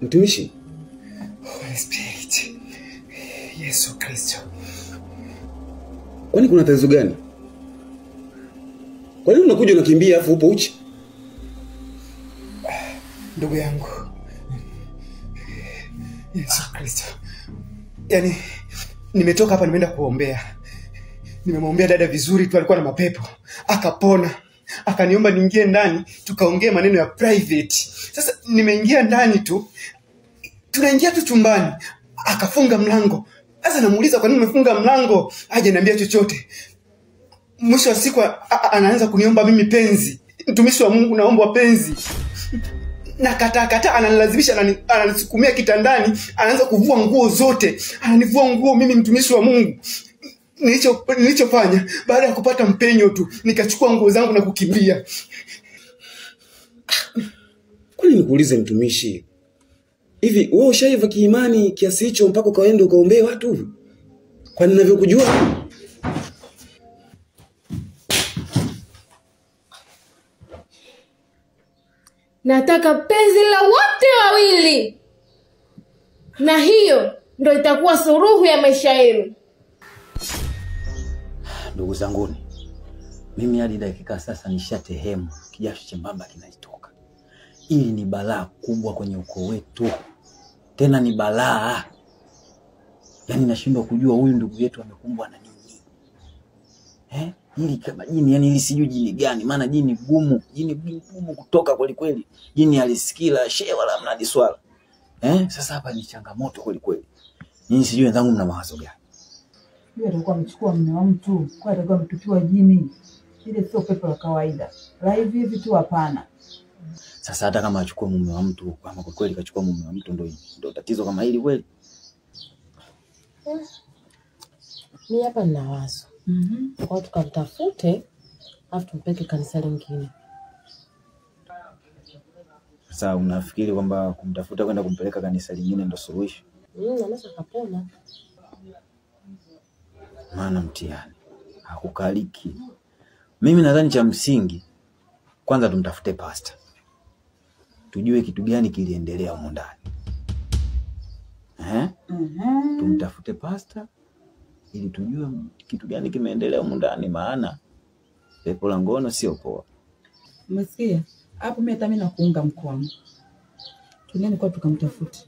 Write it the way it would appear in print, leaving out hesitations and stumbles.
Mtumishi. Holy Spirit. Yesu Kristo. Kwani kuna tatizo gani? Kwa nini unakuja unakimbia afu upo uchi? Ndugu yangu. Yesu Kristo. Yaani nimetoka hapa nimeenda kuombea. Nimemwombea dada vizuri tu, alikuwa na mapepo. Akapona. Akaniomba niingie ndani tukaongee maneno ya private. Sasa nimeingia ndani tu. Tunaingia tu chumbani. Akafunga mlango. Sasa namuuliza kwa nini umefunga mlango? Haja niambia chochote. Mwisho wa siku anaanza kuniomba mimi penzi. Mtumishi wa Mungu, naomba penzi. Na kata ananilazimisha, ananisukumia kitandani, anaanza kuvua nguo zote. Ananivua nguo mimi, mtumishi wa Mungu. Nilichofanya baada ya kupata mpenyo tu, nikachukua nguo zangu na kukimbia. Kwani nikuulize mtumishi, hivi wewe ushaiva kiimani kiasi hicho mpaka kaenda ukaombea watu? Kwani ninavyokujua nataka penzi la wote wawili, na hiyo ndio itakuwa suluhu ya maisha yenu. Ndugu zanguni, mimi hadi dakika sasa nishatehemu, kijasho chembamba kinatoka. Hili ni balaa kubwa kwenye ukoo wetu. Tena ni balaa. Yaani nashindwa kujua huyu ndugu yetu amekumbwa na nini. Hili kama jini, yani hili sijui jini gani, maana jini gumu kutoka kweli kweli. Jini alisikila shewa la mnadi swala. Sasa hapa ni changamoto kweli kweli. Nyinyi sijui wenzangu mna mawazo gani? Yeye atakuwa amechukua mume wa mtu, kwa atakuwa ametupiwa jini. Ile sio pepo la kawaida. Live hivi tu hapana. Sasa hata kama achukua mume wa mtu, kama kwa kweli kachukua mume wa mtu, ndio tatizo kama hili kweli? Mimi hapa nina wazo. Kwa tukamtafute afu tumpeke kanisa lingine. Sasa unafikiri kwamba kumtafuta kwenda kumpeleka kanisa lingine ndio suluhisho? Anaweza kapona. Maana mtihani hakukaliki. Mimi nadhani cha msingi kwanza tumtafute pastor. Tujue kitu gani kiliendelea huko ndani. Tumtafute pastor ili tujue kitu gani kimeendelea huko ndani, maana pepo la ngono sio poa. Umesikia? Hapo mimi hata mimi nakuunga mkono. Tuneni kwa tukamtafute.